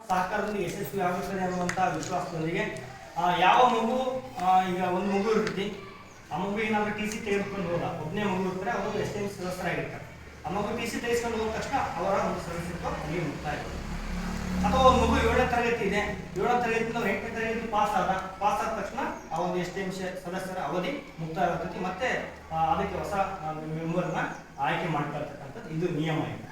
ಸಹಕಾರದಲ್ಲಿ ಯಶಸ್ವಿ ಆಗುತ್ತದೆ ಅನ್ನುವಂಥ ವಿಶ್ವಾಸದೊಂದಿಗೆ ಯಾವ ಮಗು ಈಗ ಒಂದು ಮಗು ಇರ್ತೈತಿ, ಆ ಮಗು ಏನಾದರೂ ಟಿ ಸಿ ತೆಗೆದುಕೊಂಡು ಹೋದ, ಒಬ್ಬನೇ ಮಗು ಇರ್ತಾರೆ, ಅವರು STMC ಸದಸ್ಯರಾಗಿರ್ತಾರೆ. ಆ ಮಗು ಟಿ ಸಿ ತೆಗೆದುಕೊಂಡು ಹೋದ ತಕ್ಷಣ ಅವರ ಒಂದು ಸದಸ್ಯತ್ವ ಅಲ್ಲಿ ಮುಕ್ತಾಯ. ಅಥವಾ ಒಂದು ಮಗು 7ನೇ ತರಗತಿ ಇದೆ, 7ನೇ ತರಗತಿಯಿಂದ 8ನೇ ತರಗತಿ ಪಾಸ್ ಆದ ತಕ್ಷಣ ಆ ಒಂದು STMC ಸದಸ್ಯರ ಅವಧಿ ಮುಕ್ತಾಯ ಆಗ್ತೈತಿ. ಮತ್ತೆ ಅದಕ್ಕೆ ಹೊಸ ಮೆಂಬರ್ನ ಆಯ್ಕೆ ಮಾಡ್ಕೊಳ್ತಕ್ಕಂಥದ್ದು ಇದು ನಿಯಮ ಇದೆ.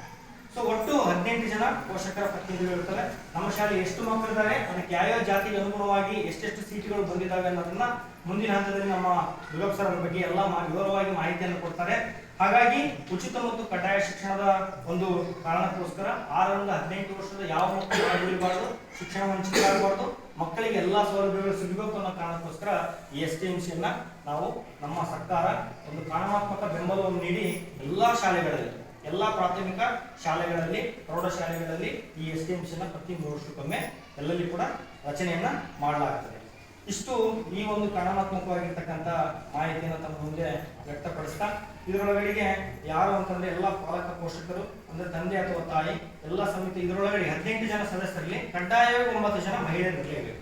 ಸೊ ಒಟ್ಟು 18 ಜನ ಪೋಷಕರ ಪ್ರತಿನಿಧಿಗಳು ಇರ್ತಾರೆ. ನಮ್ಮ ಶಾಲೆ ಎಷ್ಟು ಮಕ್ಕಳಿದ್ದಾರೆ, ಅದಕ್ಕೆ ಯಾವ್ಯಾವ ಜಾತಿಗೆ ಅನುಗುಣವಾಗಿ ಎಷ್ಟೆಷ್ಟು ಸೀಟುಗಳು ಬಂದಿದ್ದಾವೆ ಅನ್ನೋದನ್ನ ಮುಂದಿನ ಹಂತದಲ್ಲಿ ನಮ್ಮ ದುರ್ಗಪ್ಪ ಸರ್ ಬಗ್ಗೆ ಎಲ್ಲ ವಿವರವಾಗಿ ಮಾಹಿತಿಯನ್ನು ಕೊಡ್ತಾರೆ. ಹಾಗಾಗಿ ಉಚಿತ ಮತ್ತು ಕಡ್ಡಾಯ ಶಿಕ್ಷಣದ ಒಂದು ಕಾರಣಕ್ಕೋಸ್ಕರ 6 ರಿಂದ 18 ವರ್ಷದ ಯಾವ ಮಕ್ಕಳು ಆಗಿರಬಾರ್ದು, ಶಿಕ್ಷಣ ವಂಚಿತರಾಗಬಾರ್ದು, ಮಕ್ಕಳಿಗೆ ಎಲ್ಲಾ ಸೌಲಭ್ಯಗಳು ಸಿಗಬೇಕು ಅನ್ನೋ ಕಾರಣಕ್ಕೋಸ್ಕರ ಈ STMCಯನ್ನ ನಾವು ನಮ್ಮ ಸರ್ಕಾರ ಒಂದು ಕಾನೂನಾತ್ಮಕ ಬೆಂಬಲವನ್ನು ನೀಡಿ ಎಲ್ಲಾ ಶಾಲೆಗಳಲ್ಲಿ, ಎಲ್ಲಾ ಪ್ರಾಥಮಿಕ ಶಾಲೆಗಳಲ್ಲಿ, ಪ್ರೌಢಶಾಲೆಗಳಲ್ಲಿ ಈ STMCಯನ್ನ ಪ್ರತಿ 3 ವರ್ಷಕ್ಕೊಮ್ಮೆ ಎಲ್ಲಲ್ಲಿ ಕೂಡ ರಚನೆಯನ್ನ ಮಾಡಲಾಗುತ್ತದೆ. ಇಷ್ಟು ಈ ಒಂದು ಕಾನೂನಾತ್ಮಕವಾಗಿರ್ತಕ್ಕಂಥ ಮಾಹಿತಿಯನ್ನು ತಮ್ಮ ಮುಂದೆ ವ್ಯಕ್ತಪಡಿಸ್ತಾ, ಇದರೊಳಗಡೆಗೆ ಯಾರು ಅಂತಂದ್ರೆ ಎಲ್ಲ ಪಾಲಕ ಪೋಷಕರು ಅಂದ್ರೆ ತಂದೆ ಅಥವಾ ತಾಯಿ ಎಲ್ಲ ಸಮಿತಿ, ಇದರೊಳಗಡೆ 18 ಜನ ಸದಸ್ಯರಲ್ಲಿ ಕಡ್ಡಾಯವಾಗಿ 9 ಜನ ಮಹಿಳೆಯರು ಇರಲೇಬೇಕು.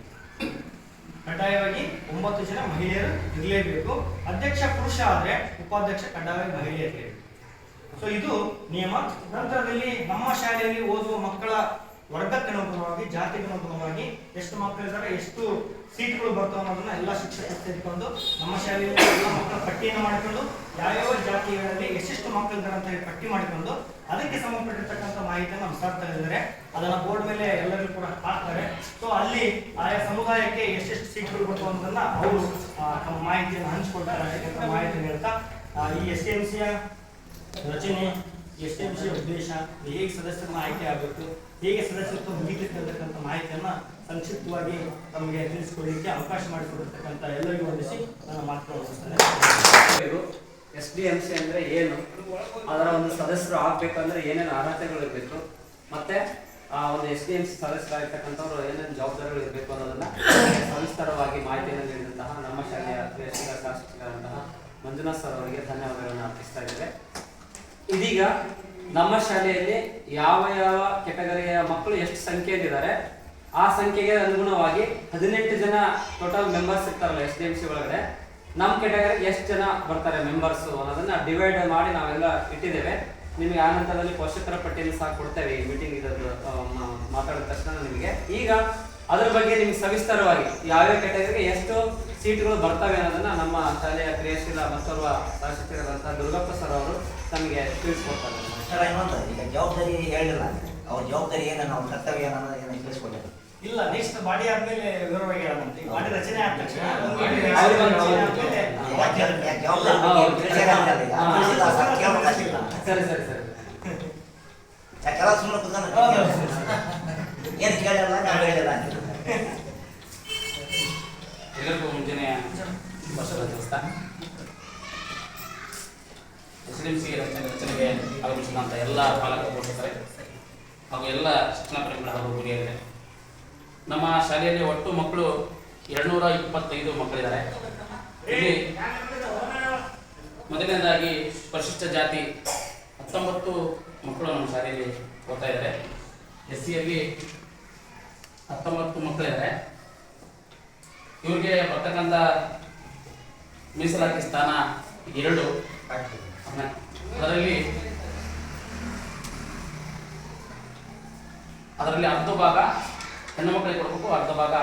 ಕಡ್ಡಾಯವಾಗಿ 9 ಜನ ಮಹಿಳೆಯರು ಇರಲೇಬೇಕು. ಅಧ್ಯಕ್ಷ ಪುರುಷ ಆದ್ರೆ ಉಪಾಧ್ಯಕ್ಷ ಕಡ್ಡಾಯವಾಗಿ ಮಹಿಳೆ ಇರಲೇಬೇಕು. ಸೊ ಇದು ನಿಯಮ. ನಂತರದಲ್ಲಿ ನಮ್ಮ ಶಾಲೆಯಲ್ಲಿ ಓದುವ ಮಕ್ಕಳ ವರ್ಗಕ್ಕನುಗುಣವಾಗಿ, ಜಾತಿಗನುಗುಣವಾಗಿ ಎಷ್ಟು ಮಕ್ಕಳಿದ್ದಾರೆ, ಎಷ್ಟು ಸೀಟ್ಗಳು ಬರ್ತಾವ ಅನ್ನೋದನ್ನ ಎಲ್ಲ ಶಿಕ್ಷಕರು ಸೇರಿಕೊಂಡು ನಮ್ಮ ಶಾಲೆಯಲ್ಲಿ ಎಲ್ಲ ಮಕ್ಕಳ ಪಟ್ಟಿಯನ್ನು ಮಾಡಿಕೊಂಡು ಯಾವ್ಯಾವ ಜಾತಿಗಳಲ್ಲಿ ಎಷ್ಟೆಷ್ಟು ಮಕ್ಕಳಿದ್ದಾರೆ ಅಂತ ಹೇಳಿ ಪಟ್ಟಿ ಮಾಡಿಕೊಂಡು ಅದಕ್ಕೆ ಸಂಬಂಧಪಟ್ಟಿರ್ತಕ್ಕಂಥ ಮಾಹಿತಿಯನ್ನು ನಮ್ಮ ಸರ್ ತೆಗೆದಿದ್ದಾರೆ. ಅದನ್ನ ಬೋರ್ಡ್ ಮೇಲೆ ಎಲ್ಲರಿಗೂ ಕೂಡ ಹಾಕ್ತಾರೆ. ಸೊ ಅಲ್ಲಿ ಆಯಾ ಸಮುದಾಯಕ್ಕೆ ಎಷ್ಟೆಷ್ಟು ಸೀಟ್ಗಳು ಬರ್ತಾವ ಅನ್ನೋದನ್ನ ಅವರು ತಮ್ಮ ಮಾಹಿತಿಯನ್ನು ಹಂಚಿಕೊಳ್ತಾರೆ. ಮಾಹಿತಿ ಹೇಳ್ತಾ ಈ STMCಯ ರಚನೆ, STMCಯ ಉದ್ದೇಶ, ಹೇಗೆ ಸದಸ್ಯರನ್ನ ಆಯ್ಕೆ ಆಗಬೇಕು, ಹೇಗೆ ಸದಸ್ಯತ್ವ ಮುಗಿಲಿಕ್ಕೆ ಅಂತಕ್ಕಂಥ ಮಾಹಿತಿಯನ್ನ ಸಂಕ್ಷಿಪ್ತವಾಗಿ ತಮಗೆ ತಿಳಿಸಿಕೊಳ್ಳಲಿಕ್ಕೆ ಅವಕಾಶ ಮಾಡಿಕೊಡಿರ್ತಕ್ಕಂಥ ಎಲ್ಲರಿಗೂ ವಂದಿಸಿ ನನ್ನ ಮಾತುಗಳು. STMC ಅಂದ್ರೆ ಏನು, ಅದರ ಒಂದು ಸದಸ್ಯರು ಆಗ್ಬೇಕಂದ್ರೆ ಏನೇನು ಅರ್ಹತೆಗಳು ಇರಬೇಕು, ಮತ್ತೆ ಆ ಒಂದು STMC ಸದಸ್ಯರಾಗಿರ್ತಕ್ಕಂಥವ್ರು ಏನೇನು ಜವಾಬ್ದಾರಿಗಳು ಇರಬೇಕು ಅನ್ನೋದನ್ನ ಸವಿಸ್ತರವಾಗಿ ಮಾಹಿತಿಯನ್ನು ನೀಡಿದಂತಹ ನಮ್ಮ ಶಾಲೆಯ ಶಿಕ್ಷಕರಂತಹ ಮಂಜುನಾಥ್ ಸರ್ ಅವರಿಗೆ ಧನ್ಯವಾದಗಳನ್ನು ಅರ್ಪಿಸ್ತಾ ಇದ್ದೇವೆ. ಇದೀಗ ನಮ್ಮ ಶಾಲೆಯಲ್ಲಿ ಯಾವ ಯಾವ ಕೆಟಗರಿಯ ಮಕ್ಕಳು ಎಷ್ಟು ಸಂಖ್ಯೆಯಲ್ಲಿದ್ದಾರೆ ಆ ಸಂಖ್ಯೆಗೆ ಅನುಗುಣವಾಗಿ 18 ಜನ ಟೋಟಲ್ ಮೆಂಬರ್ಸ್ ಇರ್ತಾರಲ್ಲ STMC ಒಳಗಡೆ, ನಮ್ಮ ಕೆಟಗರಿಗೆ ಎಷ್ಟು ಜನ ಬರ್ತಾರೆ ಮೆಂಬರ್ಸ್ ಅನ್ನೋದನ್ನ ಡಿವೈಡ್ ಮಾಡಿ ನಾವೆಲ್ಲ ಇಟ್ಟಿದ್ದೇವೆ. ನಿಮಗೆ ಆ ನಂತರದಲ್ಲಿ ಪೋಷಕರ ಪಟ್ಟಿಯನ್ನು ಸಹ ಕೊಡ್ತೇವೆ. ಈ ಮೀಟಿಂಗ್ ಇದನ್ನು ಮಾತಾಡಿದ ತಕ್ಷಣ ನಿಮಗೆ ಈಗ ಅದ್ರ ಬಗ್ಗೆ ನಿಮ್ಗೆ ಸವಿಸ್ತರವಾಗಿ ಯಾವ್ಯಾವ ಕೆಟಗರಿಗೆ ಎಷ್ಟು ಸೀಟ್ಗಳು ಬರ್ತವೆ ಅನ್ನೋದನ್ನ ನಮ್ಮ ಶಾಲೆಯ ಕ್ರಿಯಾಶೀಲ ಮತ್ತೋರ್ವ ಸಹಶಿಕ್ಷಕರಾದಂತಹ ದುರ್ಗಪ್ಪ ಸರ್ ಅವರು ನಮಗೆ ತಿಳಿಸ್ಕೊಡ್ತಾರೆ. ಸರ್ ಇನ್ನೊಂದು ಈಗ ಜವಾಬ್ದಾರಿ ಹೇಳಿಲ್ಲ, ಅವ್ರ ಜವಾಬ್ದಾರಿ ಏನು, ನಾವು ಕರ್ತವ್ಯ ಅನ್ನೋದು ತಿಳಿಸ್ಕೊಡ್ತಾರೆ. ಇಲ್ಲ, ನೆಕ್ಸ್ಟ್ ಬಾಡಿ ಆದ್ಮೇಲೆ ವಿವರವಾಗಿ ಹೇಳೋಣ. ಬಾಡಿ ರಚನೆ ಆದ ತಕ್ಷಣ ಸರಿ ಸರಿ ಸರಿ ಯಾಕೆಲ್ಲ ಸುಮ್ಮನೆ ಕುತ್ಕೊಂಡು ಏನು ಕೇಳಿಲ್ಲ, ನಾವು ಹೇಳಿಲ್ಲ ಅಂತ. ಎಲ್ಲರಿಗೂ ಮುಂಜಾನೆ ವರ್ಷದ ದಿವಸ STMC ರಚನೆಗೆ ಆಗಮಿಸಿದಂಥ ಎಲ್ಲ ಪಾಲಕ ಪೋಷಕರೇ ಹಾಗೂ ಎಲ್ಲ ಶಿಕ್ಷಣ ಪ್ರೇಮಿಗಳ ಹಾಗೂ ಹಿರಿಯರೇ, ನಮ್ಮ ಶಾಲೆಯಲ್ಲಿ ಒಟ್ಟು ಮಕ್ಕಳು 225 ಮಕ್ಕಳಿದ್ದಾರೆ. ಇಲ್ಲಿ ಮೊದಲನೇದಾಗಿ ಪರಿಶಿಷ್ಟ ಜಾತಿ 19 ಮಕ್ಕಳು ನಮ್ಮ ಶಾಲೆಯಲ್ಲಿ ಓದ್ತಾ ಇದ್ದಾರೆ. SCಯಲ್ಲಿ 19 ಮಕ್ಕಳಿದ್ದಾರೆ. ಇವ್ರಿಗೆ ಬರ್ತಕ್ಕಂಥ ಮೀಸಲಾತಿ ಸ್ಥಾನ 2. ಅದರಲ್ಲಿ ಅರ್ಧ ಭಾಗ ಹೆಣ್ಣು ಮಕ್ಕಳಿಗೆ ಕೊಡಬೇಕು, ಅರ್ಧ ಭಾಗ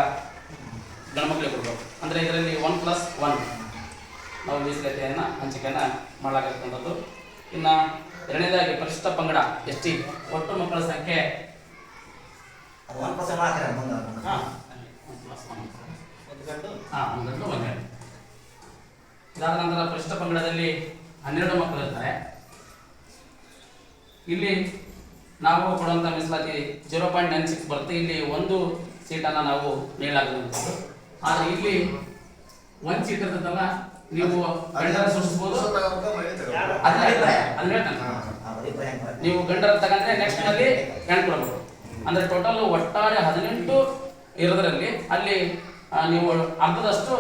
ಗಂಡು ಮಕ್ಕಳಿಗೆ ಕೊಡಬೇಕು. ಅಂದರೆ ಇದರಲ್ಲಿ 1+1 ನಾವು ಮೀಸಲಾತಿಯನ್ನು ಹಂಚಿಕೆಯನ್ನು ಮಾಡಲಾಗಿರ್ತಕ್ಕಂಥದ್ದು. ಇನ್ನು ಎರಡನೇದಾಗಿ ಪರಿಶಿಷ್ಟ ಪಂಗಡ ST ಒಟ್ಟು ಮಕ್ಕಳ ಸಂಖ್ಯೆ 1+1. ಇದಾದ ನಂತರ ಪರಿಶಿಷ್ಟ ಪಂಗಡದಲ್ಲಿ 12 ಮಕ್ಕಳು ಇರ್ತಾರೆ. ಇಲ್ಲಿ ನಾವು ಕೊಡುವಂಥ ಮೀಸಲಾತಿ 0.96 ಬರುತ್ತೆ. ಇಲ್ಲಿ 1 ಸೀಟನ್ನು ನಾವು ನೀಡಲಾಗುವಂಥದ್ದು. ಆದರೆ ಇಲ್ಲಿ 1 ಸೀಟ್ ಇರ್ತದಲ್ಲ, ನೀವು ಗಂಡರ ಸೃಷ್ಟಿಸಬಹುದು. ನೀವು ಗಂಡರ ತಗೊಂಡ್ರೆ ನೆಕ್ಸ್ಟ್ ನಲ್ಲಿ ಹೆಣ್ಣು ಕೊಡಬೇಕು. ಅಂದ್ರೆ ಟೋಟಲ್ ಒಟ್ಟಾರೆ 18 ಇರೋದ್ರಲ್ಲಿ ಅಲ್ಲಿ ನೀವು ಅರ್ಧದಷ್ಟು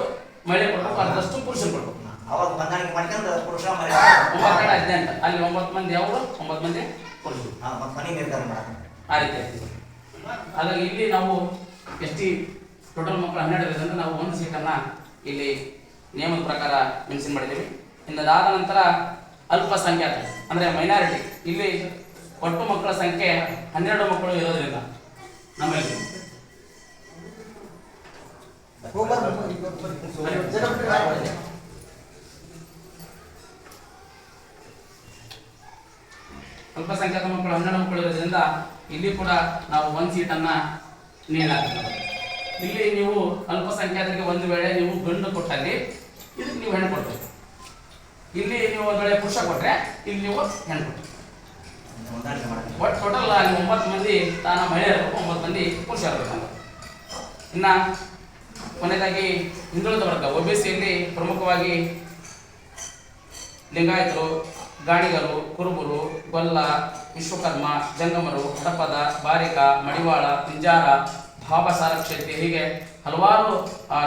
ಮಹಿಳೆ ಕೊಡಬೇಕು, ಅರ್ಧದಷ್ಟು ಪುರುಷರು ಕೊಡಬೇಕು. 9/18 ಅಲ್ಲಿ 9 ಮಂದಿ ಅವರು, 9 ಮಂದಿ ಪುರುಷರು. ಆ ರೀತಿ ಹಾಗಾಗಿ ಇಲ್ಲಿ ನಾವು ಎಸ್ ಟಿ ಟೋಟಲ್ ಮಕ್ಕಳು 12 ಇರೋದ್ರಿಂದ ನಾವು ಒಂದು ಸೀಟನ್ನು ಇಲ್ಲಿ ನಿಯಮದ ಪ್ರಕಾರ ಮೆನ್ಷನ್ ಮಾಡಿದ್ದೀವಿ. ಇನ್ನದಾದ ನಂತರ ಅಲ್ಪಸಂಖ್ಯಾತ ಅಂದರೆ ಮೈನಾರಿಟಿ, ಇಲ್ಲಿ ಒಟ್ಟು ಮಕ್ಕಳ ಸಂಖ್ಯೆ 12 ಮಕ್ಕಳು ಇರೋದ್ರಿಂದ ನಮ್ಮಲ್ಲಿ ಅಲ್ಪಸಂಖ್ಯಾತ ಮಕ್ಕಳು 12 ಮಕ್ಕಳು ಇರೋದ್ರಿಂದ ಇಲ್ಲಿ ಕೂಡ ನಾವು ಒಂದು ಸೀಟನ್ನು ನೀಡಲಾಗ್ತದೆ. ಇಲ್ಲಿ ನೀವು ಅಲ್ಪಸಂಖ್ಯಾತರಿಗೆ ಒಂದು ವೇಳೆ ನೀವು ಗಂಡು ಕೊಟ್ಟಲ್ಲಿ ಇದಕ್ಕೆ ನೀವು ಹೆಣ್ಣು ಕೊಡ್ತೀವಿ. ಇಲ್ಲಿ ನೀವು ಒಂದು ವೇಳೆ ಪುರುಷ ಕೊಟ್ಟರೆ ಇಲ್ಲಿ ನೀವು ಹೆಣ್ಣು ಕೊಡ್ತೀವಿ. ಒಟ್ಟು ಟೋಟಲ್ ಅಲ್ಲಿ 9 ಮಂದಿ ತಾನ ಮಹಿಳೆಯರು, 9 ಮಂದಿ ಪುರುಷರು. ಇನ್ನು ಕೊನೆಯದಾಗಿ ಹಿಂದುಳಿದ ವರ್ಗ OBCಯಲ್ಲಿ ಪ್ರಮುಖವಾಗಿ ಲಿಂಗಾಯತರು, ಗಾಣಿಗರು, ಕುರುಬರು, ಗೊಲ್ಲ, ವಿಶ್ವಕರ್ಮ, ಜಂಗಮರು, ಹಡಪದ, ಬಾರಿಕ, ಮಡಿವಾಳ, ಪಿಂಜಾರ, ಭಾವಸಾರ ಕ್ಷೇತ್ರ ಹೀಗೆ ಹಲವಾರು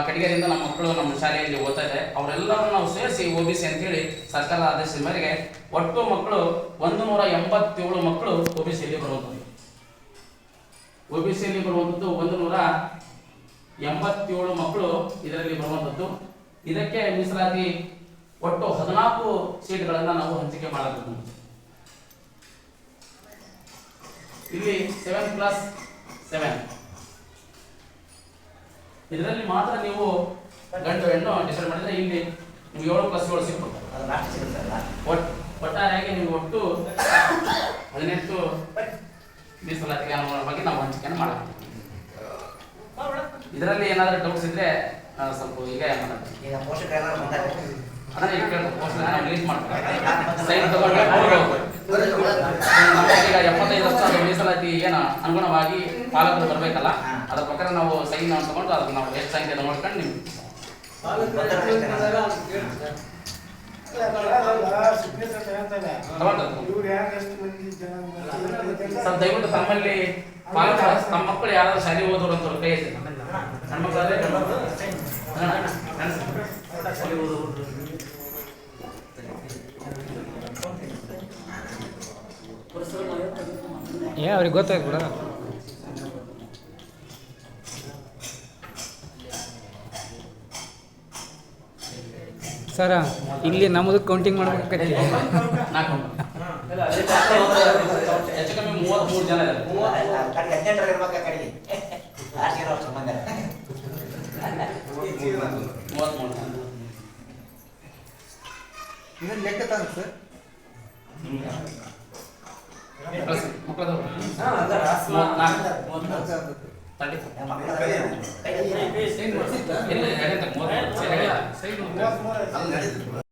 ಕಡೆಗಳಿಂದ ನಮ್ಮ ಮಕ್ಕಳು ನಮ್ಮ ಶಾಲೆಯಲ್ಲಿ ಓದ್ತಾ ಇದೆ. ಅವರೆಲ್ಲರನ್ನು ನಾವು ಸೇರಿಸಿ OBC ಅಂತೇಳಿ ಸರ್ಕಾರದ ಆದೇಶದ ಮೇರೆಗೆ ಒಟ್ಟು ಮಕ್ಕಳು 187 ಮಕ್ಕಳು OBCಯಲ್ಲಿ ಬರುವಂಥದ್ದು. OBCಯಲ್ಲಿ ಬರುವಂಥದ್ದು 187 ಮಕ್ಕಳು ಇದರಲ್ಲಿ ಬರುವಂಥದ್ದು. ಇದಕ್ಕೆ ಮೀಸಲಾತಿ ಒಟ್ಟು 14 ಸೀಟ್ಗಳನ್ನು ನಾವು ಹಂಚಿಕೆ ಮಾಡಬೇಕು. ಇಲ್ಲಿ 7+7 ಇದರಲ್ಲಿ ಮಾತ್ರ ನೀವು ಗಂಡು ಹೆಣ್ಣು ಡಿಸೈಡ್ ಮಾಡಿದ್ರೆ ಇಲ್ಲಿ ನೀವು 7+7 ಸಿಗ್ಬೋದು. ಒಟ್ಟಾರೆಯಾಗಿ ನೀವು ಒಟ್ಟು 18 ಮೀಸಲಾತಿಗೆ ಅನುಗುಣವಾಗಿ ನಾವು ಹಂಚಿಕೆಯನ್ನು ಮಾಡಬೇಕು. ಇದರಲ್ಲಿ ಏನಾದರೂ ಡೌಟ್ಸ್ ಇದ್ರೆ ಸ್ವಲ್ಪ ಈಗ ಅದನ್ನ ಈಗ ರಿಲೀಸ್ ಮಾಡ್ತಾರೆ. ಸೈನ್ ತಗೊಂಡ್ರೆ ಈಗ 75 ವರ್ಷ ಅದು ಮೀಸಲಾತಿ ಏನು ಅನುಗುಣವಾಗಿ ಪಾಲಕರು ಬರಬೇಕಲ್ಲ, ಅದ್ರ ಪ್ರಕಾರ ನಾವು ಸೈನ್ ತಗೊಂಡು ಅದಕ್ಕೆ ನಾವು ಎಷ್ಟು ಸಂಖ್ಯೆ ನೋಡ್ಕೊಂಡು ನಿಮ್ಗೆ ಸರ್ ದಯವಿಟ್ಟು ತಮ್ಮಲ್ಲಿ ಪಾಲಕರ ತಮ್ಮ ಮಕ್ಕಳು ಯಾರಾದ್ರೂ ಶಾಲೆ ಓದೋರು ಅಂತ ಕೈ ಐತೆ ನನ್ನ ಮಕ್ಕಳಾದ್ರೆ ಶಾಲೆ ಓದೋರು ಅವ್ರಿಗೆ ಗೊತ್ತಾಯ್ತು ಬಿಡ. ಸರ ಇಲ್ಲಿ ನಮ್ಮದು ಕೌಂಟಿಂಗ್ ಮಾಡ್ಬೇಕಾಗ್ತದೆ. ಹೆಚ್ಚು ಕಮ್ಮಿ 33 ಜನ ಇದ್ದಾರೆ. 33 ಲೆಕ್ಕ ತಾನೆ ಸರ್ ಮಕ್ಕಳದವರು 34